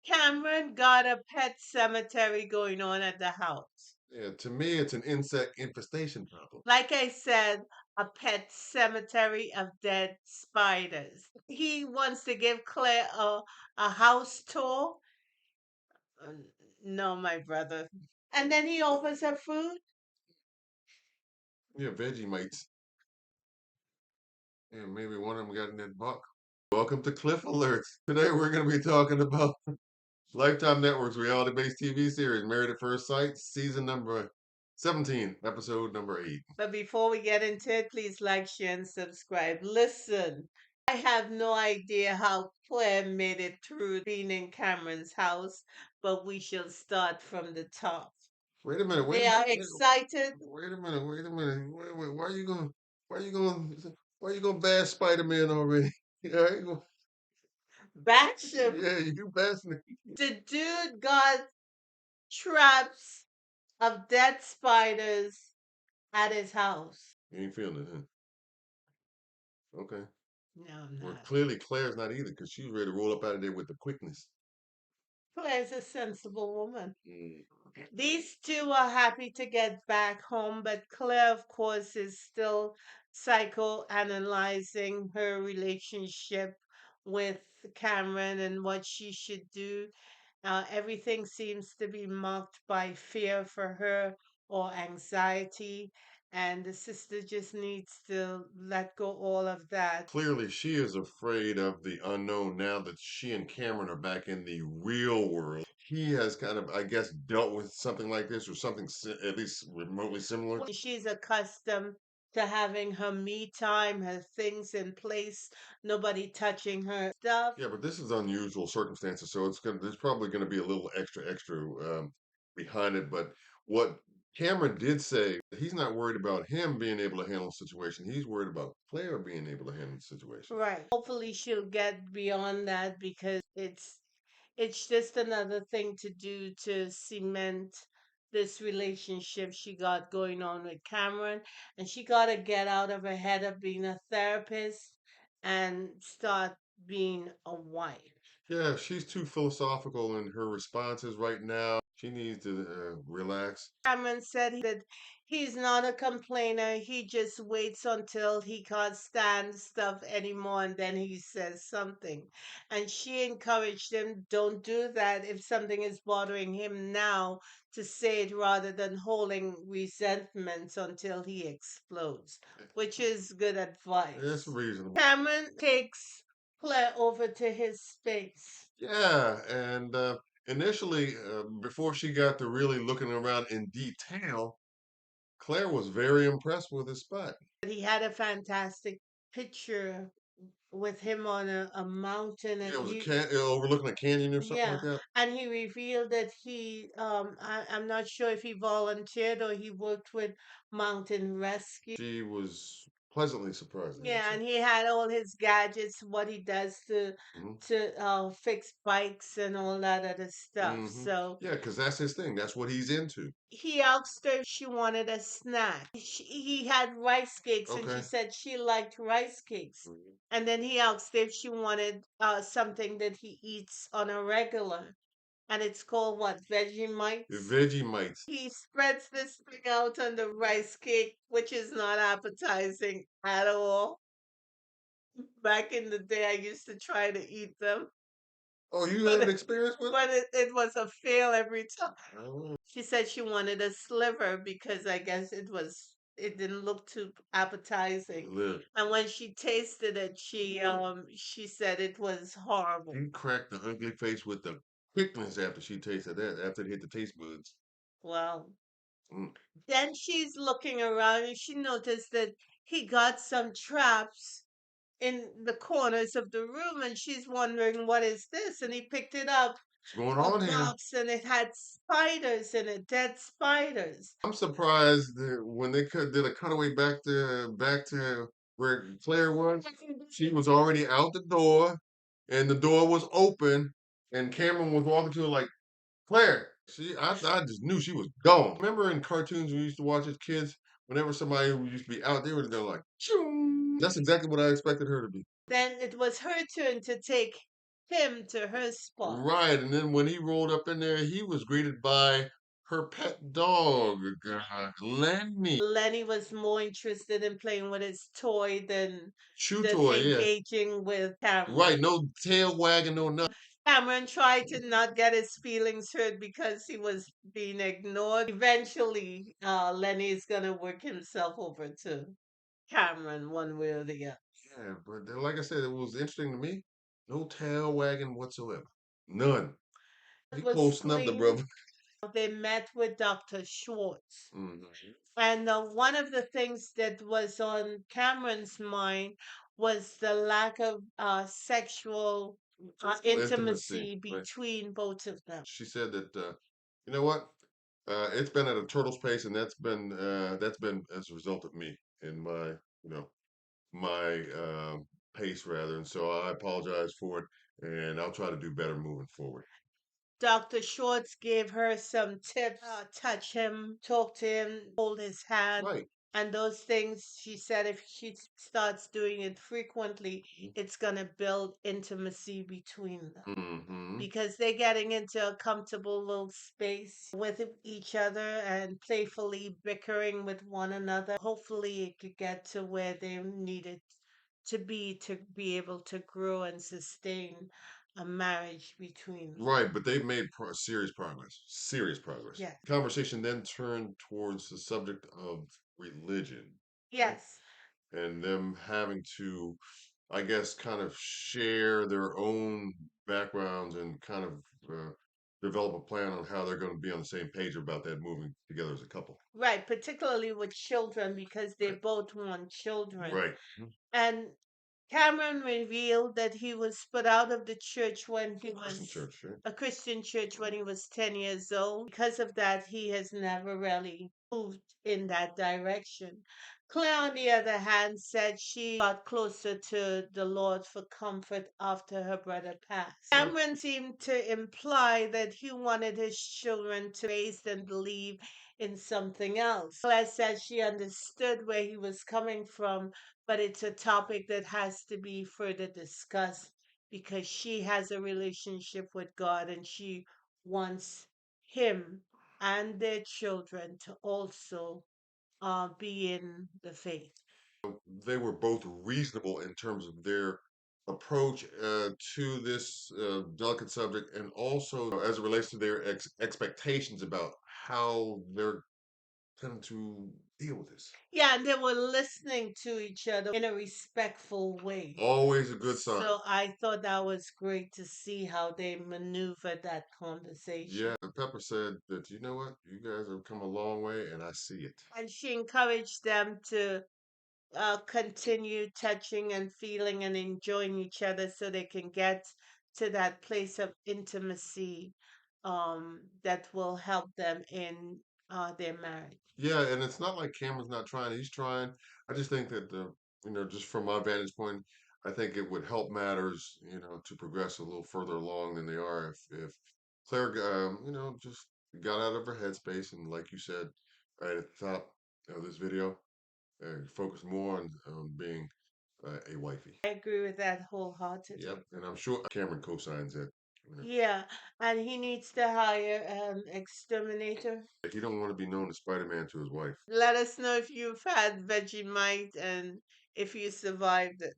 Cameron got a pet cemetery going on at the house. Yeah, to me, it's an insect infestation problem. Like I said, a pet cemetery of dead spiders. He wants to give Claire a house tour. Uh, No, my brother. And then he offers her food. Yeah, Vegemites. Yeah, maybe one of them got in that buck. Welcome to Cliff Alerts. Today we're going to be talking about Lifetime Network's reality-based TV series, Married at First Sight, season number 17, episode number 8. But before we get into it, please like, share, and subscribe. Listen, I have no idea how Claire made it through being in Cameron's house, but we shall start from the top. Wait a minute, They are excited. wait a minute, wait a minute. Wait, why you going, why you going to bash Spider-Man already? Yeah, Bash him. yeah, you bashing it. The dude got traps of dead spiders at his house. You ain't feeling it, huh? Okay. No, I'm Well, not. clearly Claire's not either because she's ready to roll up out of there with the quickness. Claire's a sensible woman. Mm. These two are happy to get back home, but Claire, of course, is still psychoanalyzing her relationship with Cameron and what she should do. Everything seems to be marked by fear for her or anxiety, and the sister just needs to let go all of that. Clearly, she is afraid of the unknown now that she and Cameron are back in the real world. He has kind of, I guess, dealt with something like this or something at least remotely similar. She's accustomed to having her me time, her things in place, nobody touching her stuff. Yeah, but this is unusual circumstances, so there's probably gonna be a little extra behind it. But what Cameron did say, he's not worried about him being able to handle the situation. He's worried about Claire being able to handle the situation. Right. Hopefully she'll get beyond that because it's just another thing to do to cement this relationship she got going on with Cameron, and she got to get out of her head of being a therapist and start being a wife. Yeah, she's too philosophical in her responses right now. She needs to relax. Cameron said that he's not a complainer. He just waits until he can't stand stuff anymore and then he says something. And she encouraged him, don't do that if something is bothering him now, to say it rather than holding resentments until he explodes, which is good It's advice. reasonable. Cameron takes Claire over to his space. Yeah, and initially, before she got to really looking around in detail, Claire was very impressed with his spot. He had a fantastic picture with him on a mountain Yeah, it and was a he overlooking a canyon or something like yeah, that. and he revealed that I'm not sure if he volunteered or he worked with mountain rescue. She was pleasantly surprised, I would Yeah, say. and he had all his gadgets, what he does Hmm. to fix bikes and all that other stuff. Hmm. So Yeah, because that's his thing. That's what he's into. he asked her if she wanted a snack. He had rice cakes and she Okay. said she liked rice cakes. Mhm. And then he asked if she wanted something that he eats on a regular. And it's called what? The Vegemites? Vegemites. He spreads this thing out on the rice cake, which is not appetizing at all. Back in the day, I used to try to eat them, Oh, you had but an experience with it? it was a fail every time. Oh, She said she wanted a sliver because I guess it didn't look too appetizing. look, And when she tasted it, she said it was horrible. she cracked the ugly face with the quickness after she tasted that, after it hit the taste buds. Well, Mm. then she's looking around and she noticed that he got some traps in the corners of the room and she's wondering what is this, and he picked it up, What's going a on here? box, and it had spiders in it, dead spiders. I'm surprised that when they did a cutaway back to where Claire was, she was already out the door, and the door was open, and Cameron was walking to her like, Claire. I just knew she was gone. Remember in cartoons we used to watch as kids, whenever somebody used to be out, they would go like, Choo. That's exactly what I expected her to be. Then it was her turn to take him to her spot. Right, and then when he rolled up in there, he was greeted by her pet dog, Lenny. Lenny was more interested in playing with his toy than Chew than toy, yeah. engaging with Right, Cameron. no tail wagging, no nothing. Cameron tried to not get his feelings hurt because he was being ignored. Eventually, Lenny's gonna work himself over to Cameron one way or the other. Yeah, but like I said, it was interesting to me. No tail wagging whatsoever. None. It He was cold snubbed the spring. brother. They met with Dr. Schwartz. Mhm. And one of the things that was on Cameron's mind was the lack of sexual Intimacy. intimacy Right. between both of them. She said that you know what? It's been at a turtle's pace, and that's been as a result of me and my you know my pace rather. And so I apologize for it, and I'll try to do better moving forward. Dr. Schwartz gave her some tips, touch him, talk to him, hold his hand, Right. and those things. She said if she starts doing it frequently, it's going to build intimacy between them Mm-hmm. because they're getting into a comfortable little space with each other and playfully bickering with one another. Hopefully, it could get to where they need it to be able to grow and sustain a marriage between them. Right, but they've made serious progress. Serious progress. Yes. Conversation then turned towards the subject of religion. Yes. And them having to, I guess, kind of share their own backgrounds and kind of develop a plan on how they're going to be on the same page about that moving together as a couple. Right. Particularly with children because they Right. both want children. Right. And Cameron revealed that he was put out of the church when he Christian was church, right? a Christian church when he was 10 years old. Because of that, he has never really moved in that direction. Claire, on the other hand, said she got closer to the Lord for comfort after her brother passed. Right. Cameron seemed to imply that he wanted his children to be raised and believe in something else. Claire said she understood where he was coming from, but it's a topic that has to be further discussed because she has a relationship with God and she wants him and their children to also be in the faith. They were both reasonable in terms of their approach to this delicate subject, and also as it relates to their expectations about how they're tending to deal with this. Yeah, and they were listening to each other in a respectful way. Always a good sign. So I thought that was great to see how they maneuvered that Yeah, conversation. Pepper said that, you know what, you guys have come a long way, and I see it. And she encouraged them to continue touching and feeling and enjoying each other so they can get to that place of intimacy that will help them in their marriage. Yeah, and it's not like Cameron's not trying. He's trying. I just think that just from my vantage point, I think it would help matters, to progress a little further along than they are if Claire, just got out of her headspace and, like you said, right at the top of this video, focus more on being a wifey. I agree with that wholeheartedly. Yep, and I'm sure Cameron co-signs that. Yeah, and he needs to hire an exterminator. He don't want to be known as Spider-Man to his wife. Let us know if you've had Vegemite and if you survived it.